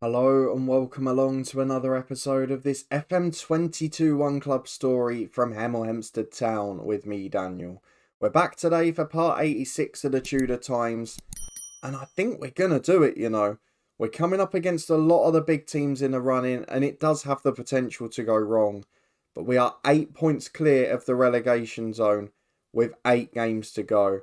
Hello and welcome along to another episode of this FM22 One Club story from Hemel Hempstead Town with me, Daniel. We're back today for part 86 of the Tudor Times, and I think we're going to do it, We're coming up against a lot of the big teams in the running, and it does have the potential to go wrong. But we are 8 points clear of the relegation zone with 8 games to go.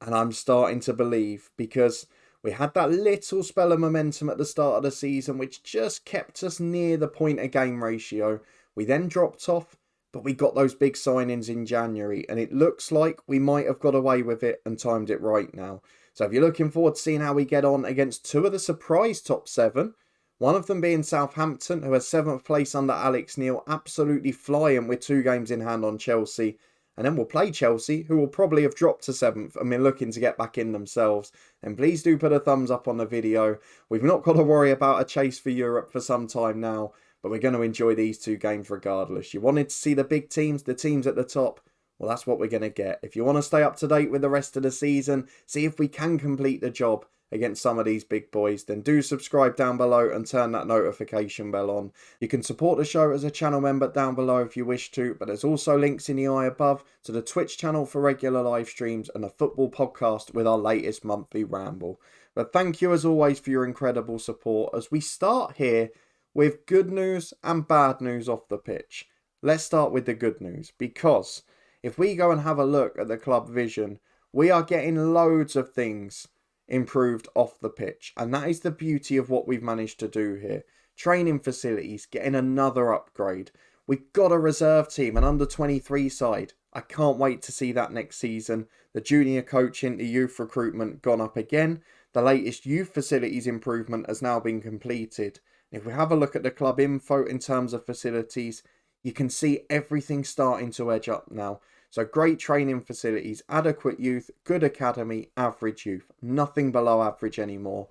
And I'm starting to believe, because we had that little spell of momentum at the start of the season, which just kept us near the point a game ratio. We then dropped off, but we got those big signings in January, and it looks like we might have got away with it and timed it right now. So if you're looking forward to seeing how we get on against two of the surprise top 7, one of them being Southampton, who has 7th place under Alex Neil, absolutely flying with 2 games in hand on Chelsea. And then we'll play Chelsea, who will probably have dropped to 7th and been looking to get back in themselves. And please do put a thumbs up on the video. We've not got to worry about a chase for Europe for some time now, but we're going to enjoy these 2 games regardless. You wanted to see the big teams, the teams at the top? Well, that's what we're going to get. If you want to stay up to date with the rest of the season, see if we can complete the job against some of these big boys, then do subscribe down below and turn that notification bell on. You can support the show as a channel member down below if you wish to, but there's also links in the eye above to the Twitch channel for regular live streams and a football podcast with our latest monthly ramble. But thank you as always for your incredible support as we start here with good news and bad news off the pitch. Let's start with the good news, because if we go and have a look at the club vision, we are getting loads of things improved off the pitch, and that is the beauty of what we've managed to do here. Training facilities getting another upgrade. We've got a reserve team, an under 23 side. I can't wait to see that next season. The junior coaching, the youth recruitment gone up again. The latest youth facilities improvement has now been completed. If we have a look at the club info in terms of facilities, you can see everything starting to edge up now. So great training facilities, adequate youth, good academy, average youth. Nothing below average anymore.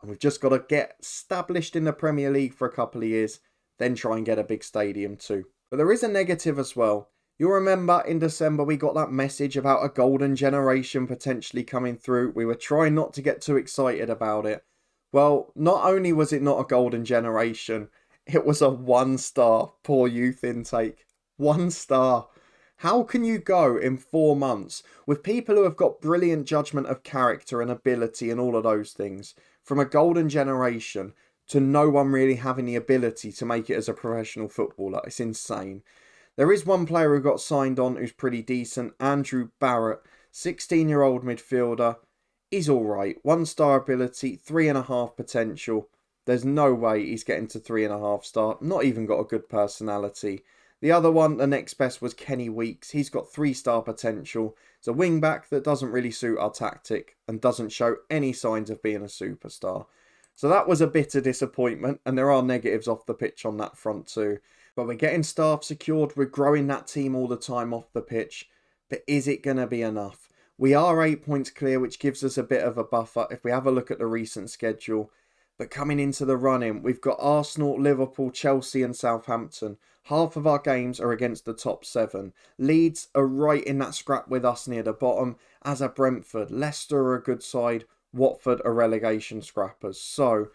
And we've just got to get established in the Premier League for a couple of years, then try and get a big stadium too. But there is a negative as well. You'll remember in December we got that message about a golden generation potentially coming through. We were trying not to get too excited about it. Well, not only was it not a golden generation, it was a 1-star poor youth intake. 1 star. How can you go in 4 months with people who have got brilliant judgment of character and ability and all of those things, from a golden generation to no one really having the ability to make it as a professional footballer? It's insane. There is one player who got signed on who's pretty decent, Andrew Barrett, 16-year-old midfielder. He's alright, 1-star ability, 3.5 potential. There's no way he's getting to 3.5 star, not even got a good personality. The other one, the next best, was Kenny Weeks. He's got 3-star potential. It's a wing-back that doesn't really suit our tactic and doesn't show any signs of being a superstar. So that was a bitter disappointment, and there are negatives off the pitch on that front too. But we're getting staff secured, we're growing that team all the time off the pitch. But is it going to be enough? We are 8 points clear, which gives us a bit of a buffer if we have a look at the recent schedule. But coming into the run-in, we've got Arsenal, Liverpool, Chelsea and Southampton. Half of our games are against the top 7. Leeds are right in that scrap with us near the bottom, as are Brentford. Leicester are a good side. Watford are relegation scrappers. So,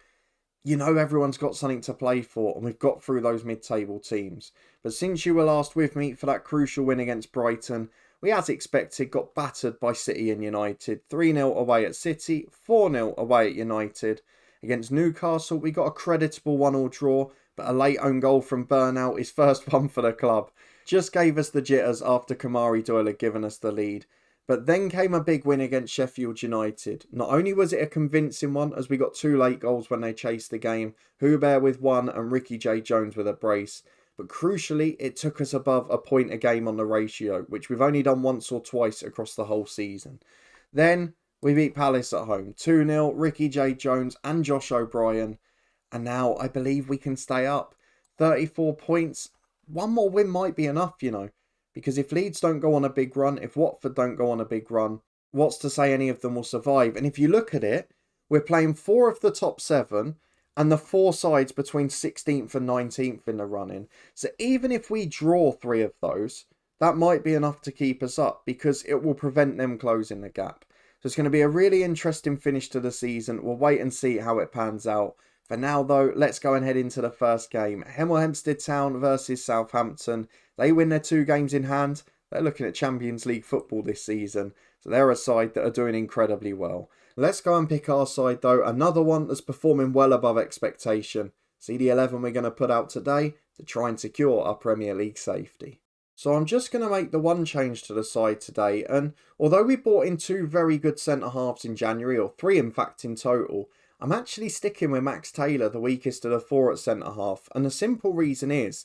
everyone's got something to play for, and we've got through those mid-table teams. But since you were last with me for that crucial win against Brighton, we, as expected, got battered by City and United. 3-0 away at City, 4-0 away at United. Against Newcastle, we got a creditable 1-1 draw, but a late own goal from Burnout, his first one for the club, just gave us the jitters after Kamari Doyle had given us the lead. But then came a big win against Sheffield United. Not only was it a convincing one, as we got 2 late goals when they chased the game, Huber with 1 and Ricky J. Jones with a brace, but crucially, it took us above a point a game on the ratio, which we've only done once or twice across the whole season. Then we beat Palace at home, 2-0, Ricky J. Jones and Josh O'Brien. And now I believe we can stay up. 34 points. One more win might be enough, because if Leeds don't go on a big run, if Watford don't go on a big run, what's to say any of them will survive? And if you look at it, we're playing 4 of the top 7 and the 4 sides between 16th and 19th in the running. So even if we draw 3 of those, that might be enough to keep us up, because it will prevent them closing the gap. So it's going to be a really interesting finish to the season. We'll wait and see how it pans out. For now though, let's go and head into the first game. Hemel Hempstead Town versus Southampton. They win their 2 games in hand. They're looking at Champions League football this season. So they're a side that are doing incredibly well. Let's go and pick our side though. Another one that's performing well above expectation. See the 11 we're going to put out today to try and secure our Premier League safety. So I'm just going to make the one change to the side today. And although we brought in 2 very good centre-halves in January, or 3 in fact in total, I'm actually sticking with Max Taylor, the weakest of the 4 at centre-half. And the simple reason is,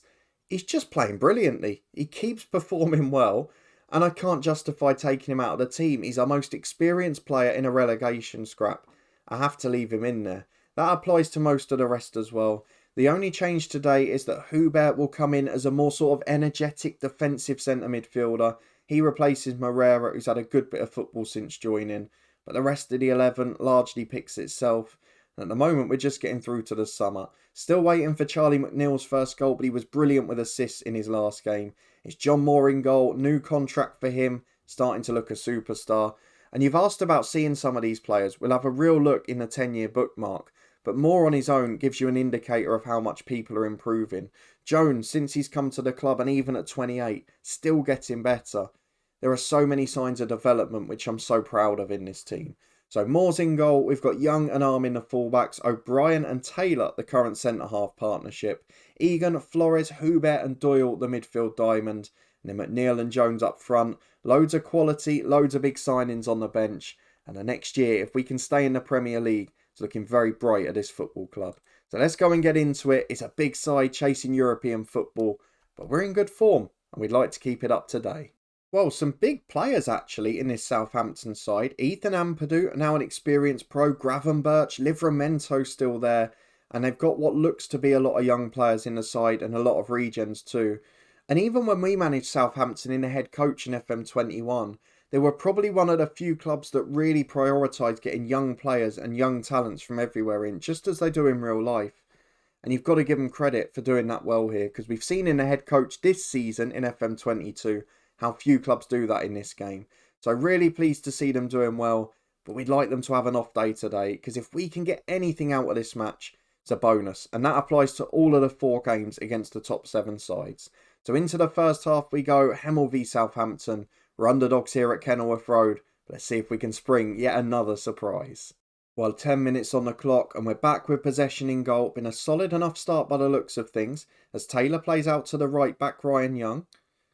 he's just playing brilliantly. He keeps performing well. And I can't justify taking him out of the team. He's our most experienced player in a relegation scrap. I have to leave him in there. That applies to most of the rest as well. The only change today is that Hubert will come in as a more sort of energetic defensive centre midfielder. He replaces Moreira, who's had a good bit of football since joining. But the rest of the 11 largely picks itself. And at the moment, we're just getting through to the summer. Still waiting for Charlie McNeil's first goal, but he was brilliant with assists in his last game. It's John Moore in goal, new contract for him, starting to look a superstar. And you've asked about seeing some of these players. We'll have a real look in the 10-year bookmark. But Moore on his own gives you an indicator of how much people are improving. Jones, since he's come to the club and even at 28, still getting better. There are so many signs of development which I'm so proud of in this team. So Moore's in goal, we've got Young and Armin the fullbacks, O'Brien and Taylor the current centre-half partnership, Egan, Flores, Hubert and Doyle the midfield diamond, and then McNeil and Jones up front. Loads of quality, loads of big signings on the bench, and the next year, if we can stay in the Premier League, it's looking very bright at this football club. So let's go and get into it. It's a big side chasing European football, but we're in good form and we'd like to keep it up today. Well, some big players actually in this Southampton side. Ethan Ampadu, now an experienced pro. Gravenberch, Livramento still there. And they've got what looks to be a lot of young players in the side and a lot of regens too. And even when we managed Southampton in the head coach in FM21, they were probably one of the few clubs that really prioritised getting young players and young talents from everywhere in, just as they do in real life. And you've got to give them credit for doing that well here, because we've seen in the head coach this season in FM22 how few clubs do that in this game. So really pleased to see them doing well, but we'd like them to have an off day today, because if we can get anything out of this match, it's a bonus. And that applies to all of the 4 games against the top 7 sides. So into the first half we go, Hemel v Southampton. We're underdogs here at Kenilworth Road. Let's see if we can spring yet another surprise. Well, 10 minutes on the clock and we're back with possession in goal. Been a solid enough start by the looks of things, as Taylor plays out to the right back, Ryan Young.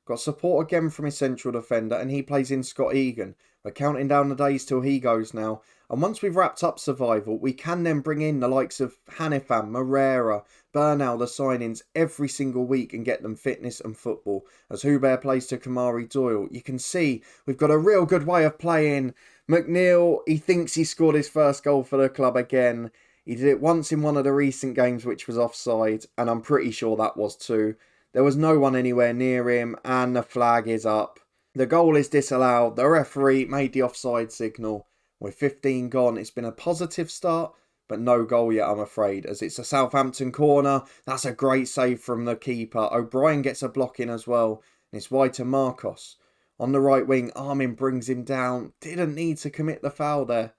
Got support again from his central defender, and he plays in Scott Egan. We're counting down the days till he goes now. And once we've wrapped up survival, we can then bring in the likes of Hanifan, Moreira, Bernal, the signings every single week and get them fitness and football. As Hubert plays to Kamari Doyle, you can see we've got a real good way of playing. McNeil, he thinks he scored his first goal for the club again. He did it once in one of the recent games, which was offside, and I'm pretty sure that was too. There was no one anywhere near him, and the flag is up. The goal is disallowed. The referee made the offside signal. With 15 gone, it's been a positive start, but no goal yet, I'm afraid, as it's a Southampton corner. That's a great save from the keeper. O'Brien gets a block in as well, and it's wide to Marcos. On the right wing, Armin brings him down. Didn't need to commit the foul there.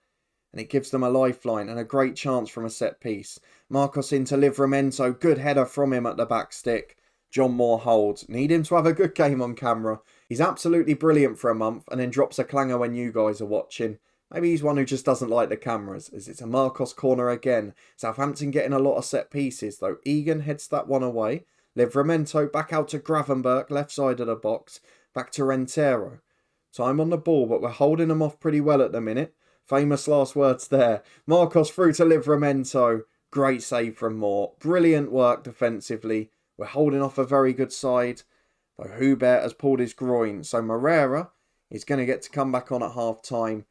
And it gives them a lifeline and a great chance from a set piece. Marcos into Livramento. Good header from him at the back stick. John Moore holds. Need him to have a good game on camera. He's absolutely brilliant for a month and then drops a clanger when you guys are watching. Maybe he's one who just doesn't like the cameras, as it's a Marcos corner again. Southampton getting a lot of set pieces, though. Egan heads that one away. Livramento back out to Gravenberch, left side of the box. Back to Rentero. Time on the ball, but we're holding them off pretty well at the minute. Famous last words there. Marcos through to Livramento. Great save from Moore. Brilliant work defensively. We're holding off a very good side, though Hubert has pulled his groin. So Moreira is going to get to come back on at half time.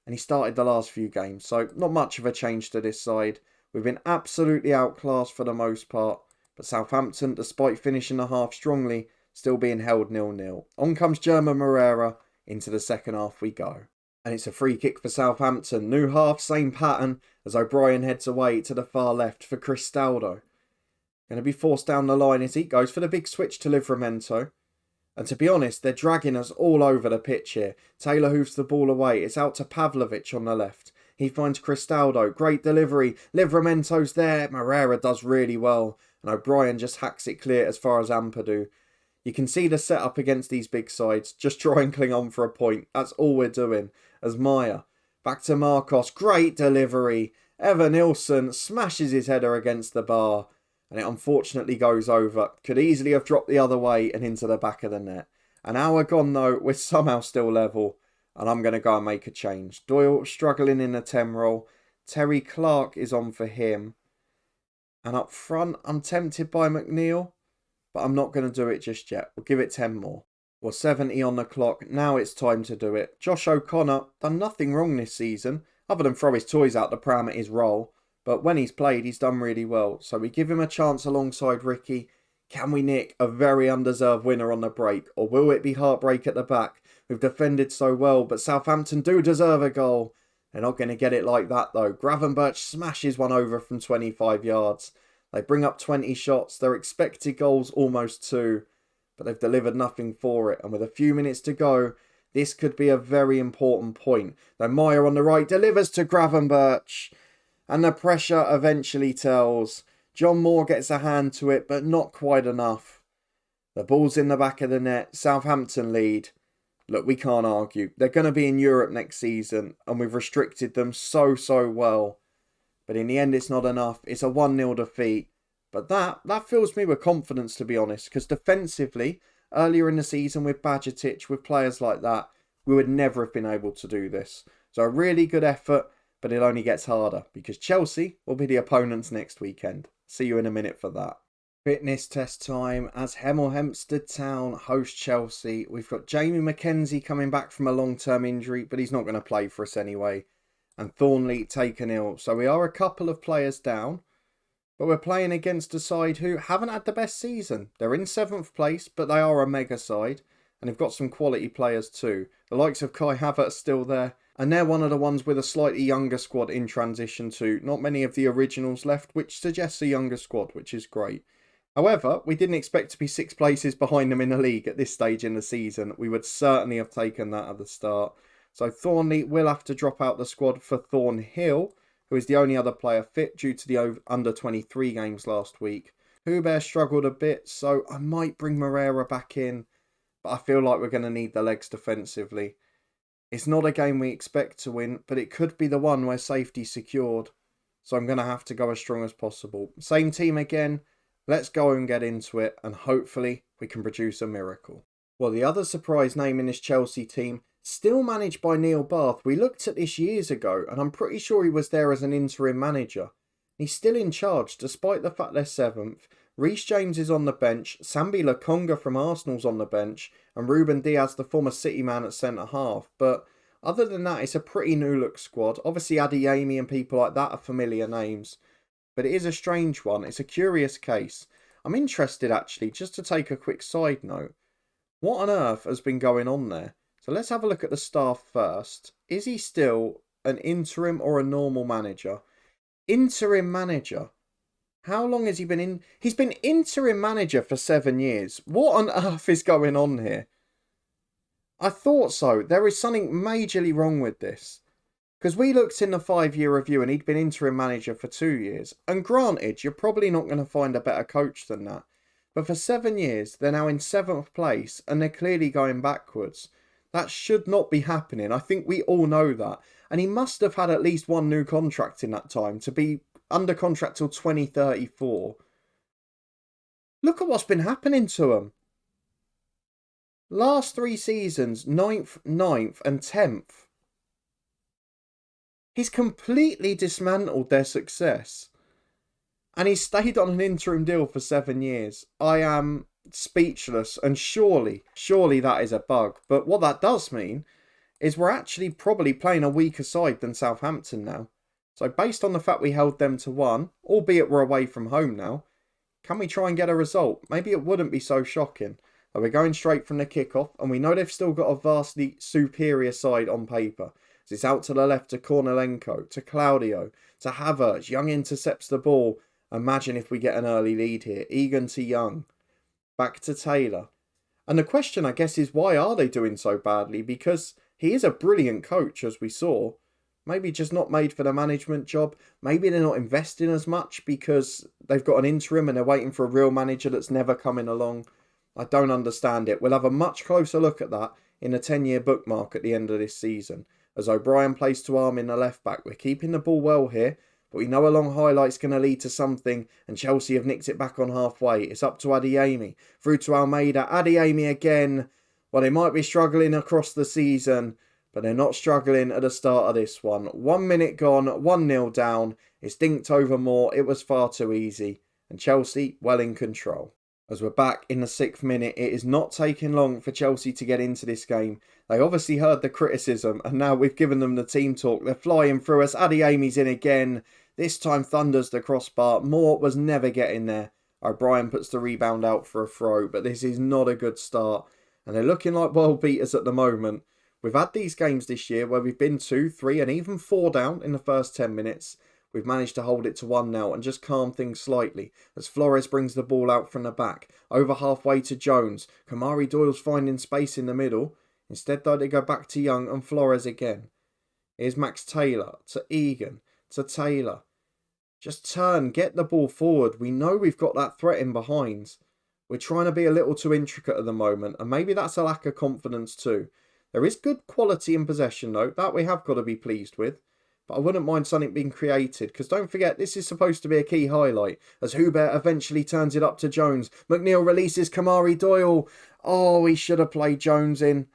And he started the last few games. So not much of a change to this side. We've been absolutely outclassed for the most part. But Southampton, despite finishing the half strongly, still being held 0-0. On comes German Moreira. Into the second half we go. And it's a free kick for Southampton. New half, same pattern, as O'Brien heads away to the far left for Cristaldo. Going to be forced down the line as he goes for the big switch to Livramento. And to be honest, they're dragging us all over the pitch here. Taylor hooves the ball away. It's out to Pavlovic on the left. He finds Cristaldo. Great delivery. Livramento's there. Moreira does really well. And O'Brien just hacks it clear as far as Ampadu. You can see the setup against these big sides. Just try and cling on for a point. That's all we're doing. As Maya. Back to Marcos. Great delivery. Evan Nilsson smashes his header against the bar. And it unfortunately goes over. Could easily have dropped the other way and into the back of the net. An hour gone though. We're somehow still level. And I'm going to go and make a change. Doyle struggling in the 10 role. Terry Clark is on for him. And up front, I'm tempted by McNeil. But I'm not going to do it just yet. We'll give it 10 more. Well, 70 on the clock. Now it's time to do it. Josh O'Connor done nothing wrong this season. Other than throw his toys out the pram at his role. But when he's played, he's done really well. So we give him a chance alongside Ricky. Can we nick a very undeserved winner on the break? Or will it be heartbreak at the back? We've defended so well, but Southampton do deserve a goal. They're not going to get it like that though. Gravenberch smashes one over from 25 yards. They bring up 20 shots. Their expected goals almost 2. But they've delivered nothing for it. And with a few minutes to go, this could be a very important point. Though Meyer on the right delivers to Gravenberch. And the pressure eventually tells. John Moore gets a hand to it, but not quite enough. The ball's in the back of the net. Southampton lead. Look, we can't argue. They're going to be in Europe next season, and we've restricted them so well. But in the end, it's not enough. It's a 1-0 defeat. But that fills me with confidence, to be honest, because defensively, earlier in the season with Bajcetic, with players like that, we would never have been able to do this. So a really good effort, but it only gets harder, because Chelsea will be the opponents next weekend. See you in a minute for that. Fitness test time as Hemel Hempstead Town host Chelsea. We've got Jamie McKenzie coming back from a long-term injury, but he's not going to play for us anyway. And Thornley taken ill. So we are a couple of players down. But we're playing against a side who haven't had the best season. They're in 7th place, but they are a mega side. And they've got some quality players too. The likes of Kai Havertz still there. And they're one of the ones with a slightly younger squad in transition too. Not many of the originals left, which suggests a younger squad, which is great. However, we didn't expect to be 6 places behind them in the league at this stage in the season. We would certainly have taken that at the start. So Thornley will have to drop out the squad for Thornhill, who is the only other player fit due to the under-23 games last week. Huber struggled a bit, so I might bring Moreira back in, but I feel like we're going to need the legs defensively. It's not a game we expect to win, but it could be the one where safety's secured. So I'm going to have to go as strong as possible. Same team again. Let's go and get into it, and hopefully we can produce a miracle. Well, the other surprise name in this Chelsea team, still managed by Neil Bath. We looked at this years ago, and I'm pretty sure he was there as an interim manager. He's still in charge, despite the fact they're 7th. Reece James is on the bench, Sambi Lokonga from Arsenal's on the bench, and Ruben Diaz, the former City man, at centre-half. But other than that, it's a pretty new-look squad. Obviously, Adeyemi and people like that are familiar names. But it is a strange one. It's a curious case. I'm interested, actually, just to take a quick side note. What on earth has been going on there? So let's have a look at the staff first. Is he still an interim or a normal manager? Interim manager. How long has he been in? He's been interim manager for 7 years. What on earth is going on here? I thought so. There is something majorly wrong with this. Because we looked in the 5-year review and he'd been interim manager for 2 years. And granted, you're probably not going to find a better coach than that. But for 7 years, they're now in 7th place and they're clearly going backwards. That should not be happening. I think we all know that. And he must have had at least one new contract in that time to be under contract till 2034. Look at what's been happening to him. Last 3 seasons, 9th, 9th and 10th. He's completely dismantled their success. And he's stayed on an interim deal for 7 years. I am speechless, and surely that is a bug. But what that does mean is we're actually probably playing a weaker side than Southampton now. So based on the fact we held them to 1, albeit we're away from home now, can we try and get a result? Maybe it wouldn't be so shocking. But we're going straight from the kickoff, and we know they've still got a vastly superior side on paper. So it's out to the left to Kornilenko, to Claudio, to Havertz. Young intercepts the ball. Imagine if we get an early lead here. Egan to Young. Back to Taylor. And the question, I guess, is why are they doing so badly? Because he is a brilliant coach, as we saw. maybe just not made for the management job. Maybe they're not investing as much because they've got an interim and they're waiting for a real manager that's never coming along. I don't understand it. We'll have a much closer look at that in a 10-year bookmark at the end of this season. As O'Brien plays to Arm in the left back, we're keeping the ball well here, but we know a long highlight's going to lead to something, and Chelsea have nicked it back on halfway. It's up to Adeyemi, through to Almeida. Adeyemi again. Well, they might be struggling across the season, but they're not struggling at the start of this one. 1 minute gone, 1-0 down. It's dinked over more. It was far too easy. And Chelsea well in control. As we're back in the 6th minute, it is not taking long for Chelsea to get into this game. They obviously heard the criticism, and now we've given them the team talk. They're flying through us. Adeyemi's in again. This time thunders the crossbar. Moore was never getting there. O'Brien puts the rebound out for a throw, but this is not a good start. And they're looking like world beaters at the moment. We've had these games this year where we've been 2, 3 and even 4 down in the first 10 minutes. We've managed to hold it to 1-0 and just calm things slightly as Flores brings the ball out from the back. Over halfway to Jones. Kamari Doyle's finding space in the middle. Instead though they go back to Young and Flores again. Here's Max Taylor to Egan to Taylor. Just turn, get the ball forward. We know we've got that threat in behind. We're trying to be a little too intricate at the moment, and maybe that's a lack of confidence too. There is good quality in possession though, that we have got to be pleased with. But I wouldn't mind something being created, because don't forget, this is supposed to be a key highlight, as Hubert eventually turns it up to Jones. McNeil releases Kamari Doyle. Oh, he should have played Jones in.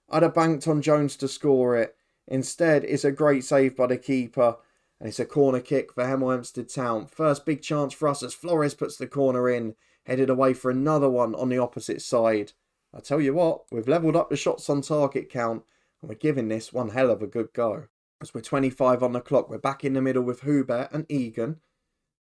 I'd have banked on Jones to score it. Instead, it's a great save by the keeper, and it's a corner kick for Hemel Hempstead Town. First big chance for us as Flores puts the corner in, headed away for another one on the opposite side. I tell you what, we've levelled up the shots on target count, and we're giving this one hell of a good go. As we're 25 on the clock, we're back in the middle with Hubert and Egan.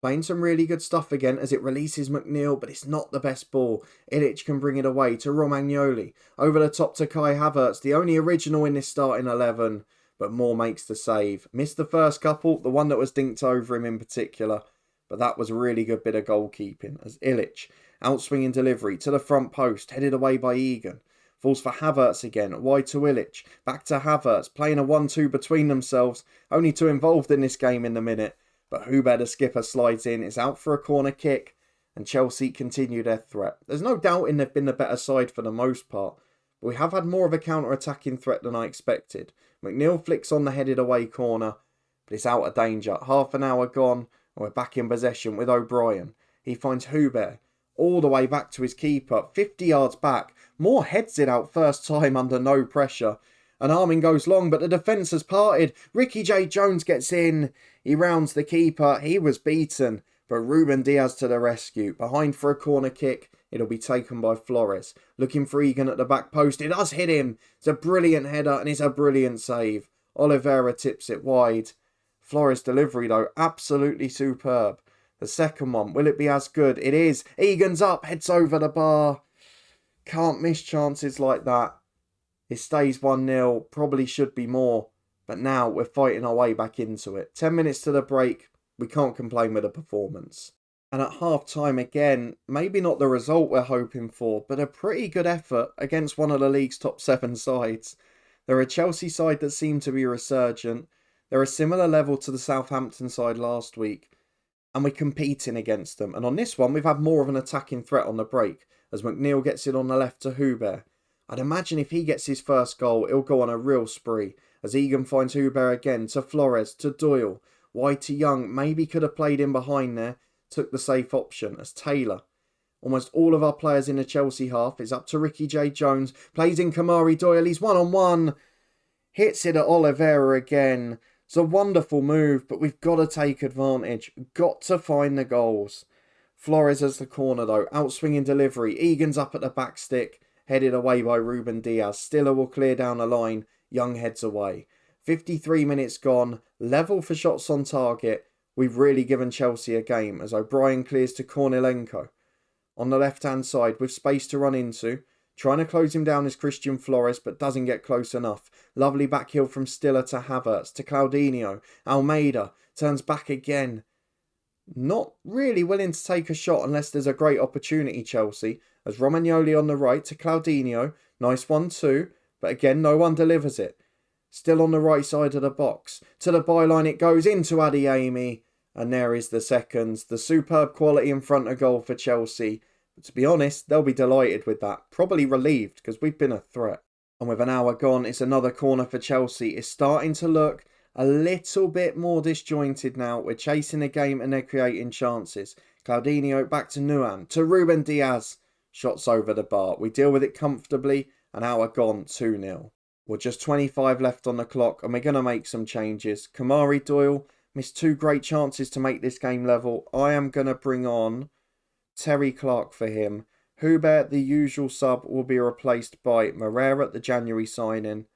Playing some really good stuff again as it releases McNeil, but it's not the best ball. Ilic can bring it away to Romagnoli. Over the top to Kai Havertz, the only original in this starting 11. But Moore makes the save. Missed the first couple, the one that was dinked over him in particular. But that was a really good bit of goalkeeping as Ilic, outswinging delivery to the front post, headed away by Egan. Falls for Havertz again, wide to Ilic, back to Havertz, playing a 1-2 between themselves. Only 2 involved in this game in the minute. But Hubert, the skipper, slides in, it's out for a corner kick, and Chelsea continue their threat. There's no doubting they've been the better side for the most part, but we have had more of a counter-attacking threat than I expected. McNeil flicks on the headed away corner, but it's out of danger. Half an hour gone, and we're back in possession with O'Brien. He finds Hubert all the way back to his keeper, 50 yards back. Moore heads it out first time under no pressure. And Armin goes long, but the defence has parted. Ricky J. Jones gets in. He rounds the keeper. He was beaten. But Ruben Diaz to the rescue. Behind for a corner kick. It'll be taken by Flores. Looking for Egan at the back post. It does hit him. It's a brilliant header and it's a brilliant save. Oliveira tips it wide. Flores' delivery though, absolutely superb. The second one, will it be as good? It is. Egan's up, heads over the bar. Can't miss chances like that. It stays 1-0, probably should be more. But now we're fighting our way back into it. 10 minutes to the break, we can't complain with the performance. And at half-time again, maybe not the result we're hoping for, but a pretty good effort against one of the league's top 7 sides. They're a Chelsea side that seem to be resurgent. They're a similar level to the Southampton side last week. And we're competing against them. And on this one, we've had more of an attacking threat on the break, as McNeil gets it on the left to Hubert. I'd imagine if he gets his first goal, he'll go on a real spree, as Egan finds Hubert again to Flores, to Doyle. Wide to Young, maybe could have played in behind there, took the safe option, as Taylor. Almost all of our players in the Chelsea half is up to Ricky J. Jones, plays in Kamari Doyle, he's 1-on-1, hits it at Oliveira again. It's a wonderful move, but we've got to take advantage, got to find the goals. Flores has the corner though, outswinging delivery, Egan's up at the back stick, headed away by Ruben Diaz. Stiller will clear down the line, Young heads away. 53 minutes gone, level for shots on target. We've really given Chelsea a game as O'Brien clears to Kornilenko. On the left-hand side with space to run into. Trying to close him down is Christian Flores, but doesn't get close enough. Lovely backheel from Stiller to Havertz, to Claudinho. Almeida turns back again. Not really willing to take a shot unless there's a great opportunity, Chelsea. As Romagnoli on the right to Claudinho. Nice one too, but again no one delivers it. Still on the right side of the box. To the byline it goes, into Adeyemi. And there is the seconds. The superb quality in front of goal for Chelsea. But to be honest, they'll be delighted with that. Probably relieved, because we've been a threat. And with an hour gone, it's another corner for Chelsea. It's starting to look a little bit more disjointed now. We're chasing the game and they're creating chances. Claudinho back to Nuan. To Ruben Diaz. Shots over the bar. We deal with it comfortably. An hour gone, 2-0. We're just 25 left on the clock and we're going to make some changes. Kamari Doyle missed 2 great chances to make this game level. I am going to bring on Terry Clark for him. Hubert, the usual sub, will be replaced by Moreira, the January signing.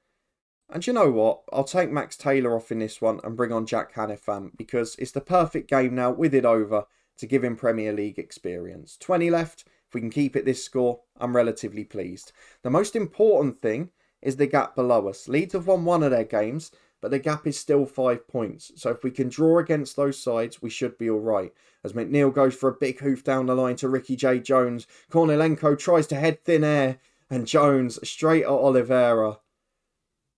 And you know what? I'll take Max Taylor off in this one and bring on Jack Hannifan because it's the perfect game now with it over to give him Premier League experience. 20 left. If we can keep it this score, I'm relatively pleased. The most important thing is the gap below us. Leeds have won one of their games, but the gap is still 5 points. So if we can draw against those sides, we should be all right. As McNeil goes for a big hoof down the line to Ricky J. Jones. Kornilenko tries to head thin air, and Jones straight at Oliveira.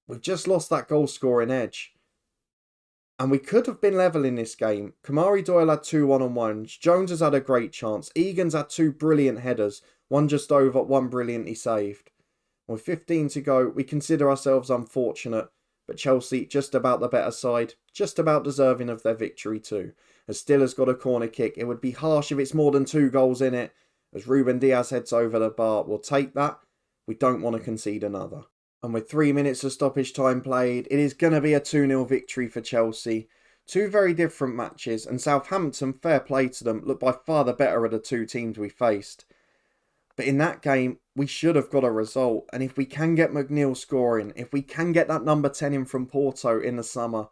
We've just lost that goal scoring edge. And we could have been level in this game. Kamari Doyle had 2 one-on-ones. Jones has had a great chance. Egan's had 2 brilliant headers. One just over, one brilliantly saved. With 15 to go, we consider ourselves unfortunate. But Chelsea, just about the better side. Just about deserving of their victory too. As Still has got a corner kick. It would be harsh if it's more than 2 goals in it. As Ruben Diaz heads over the bar. We'll take that. We don't want to concede another. And with 3 minutes of stoppage time played, it is going to be a 2-0 victory for Chelsea. 2 very different matches, and Southampton, fair play to them, looked by far the better of the 2 teams we faced. But in that game, we should have got a result. And if we can get McNeil scoring, if we can get that number 10 in from Porto in the summer,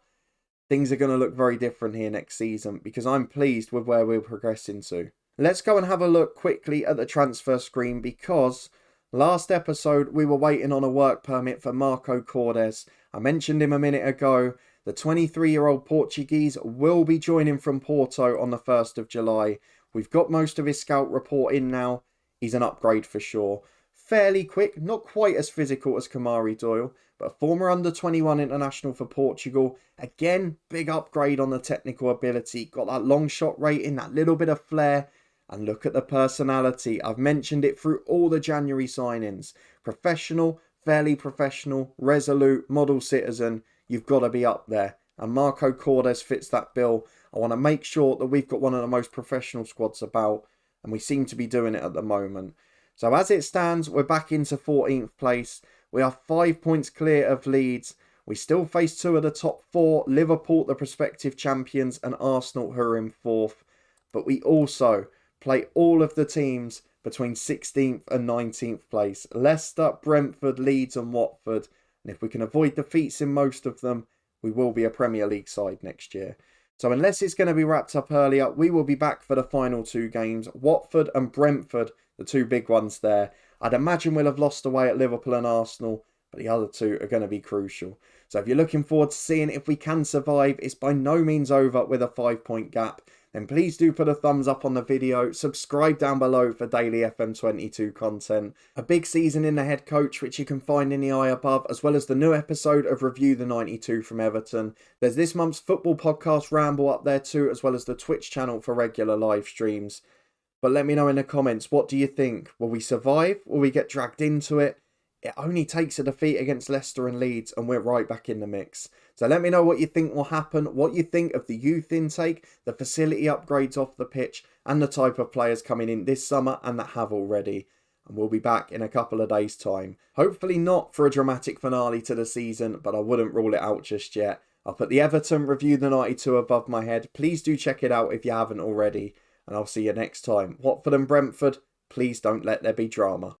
things are going to look very different here next season because I'm pleased with where we're progressing to. Let's go and have a look quickly at the transfer screen because last episode, we were waiting on a work permit for Marco Cordes. I mentioned him a minute ago. The 23-year-old Portuguese will be joining from Porto on the 1st of July. We've got most of his scout report in now. He's an upgrade for sure. Fairly quick, not quite as physical as Kamari Doyle, but a former under-21 international for Portugal. Again, big upgrade on the technical ability. Got that long shot rating, that little bit of flair. And look at the personality. I've mentioned it through all the January signings. Professional, fairly professional, resolute, model citizen. You've got to be up there. And Marco Cordes fits that bill. I want to make sure that we've got one of the most professional squads about. And we seem to be doing it at the moment. So as it stands, we're back into 14th place. We are 5 points clear of Leeds. We still face 2 of the top 4. Liverpool, the prospective champions, and Arsenal, who are in 4th. But we also play all of the teams between 16th and 19th place. Leicester, Brentford, Leeds and Watford. And if we can avoid defeats in most of them, we will be a Premier League side next year. So unless it's going to be wrapped up earlier, we will be back for the final 2 games. Watford and Brentford, the 2 big ones there. I'd imagine we'll have lost away at Liverpool and Arsenal, but the other 2 are going to be crucial. So if you're looking forward to seeing if we can survive, it's by no means over with a 5-point gap. Then please do put a thumbs up on the video, subscribe down below for daily FM22 content. A big season in the head coach, which you can find in the eye above, as well as the new episode of Review the 92 from Everton. There's this month's football podcast ramble up there too, as well as the Twitch channel for regular live streams. But let me know in the comments, what do you think? Will we survive? Will we get dragged into it? It only takes a defeat against Leicester and Leeds and we're right back in the mix. So let me know what you think will happen, what you think of the youth intake, the facility upgrades off the pitch, and the type of players coming in this summer and that have already. And we'll be back in a couple of days' time. Hopefully not for a dramatic finale to the season, but I wouldn't rule it out just yet. I'll put the Everton Review the 92 above my head. Please do check it out if you haven't already. And I'll see you next time. Watford and Brentford, please don't let there be drama.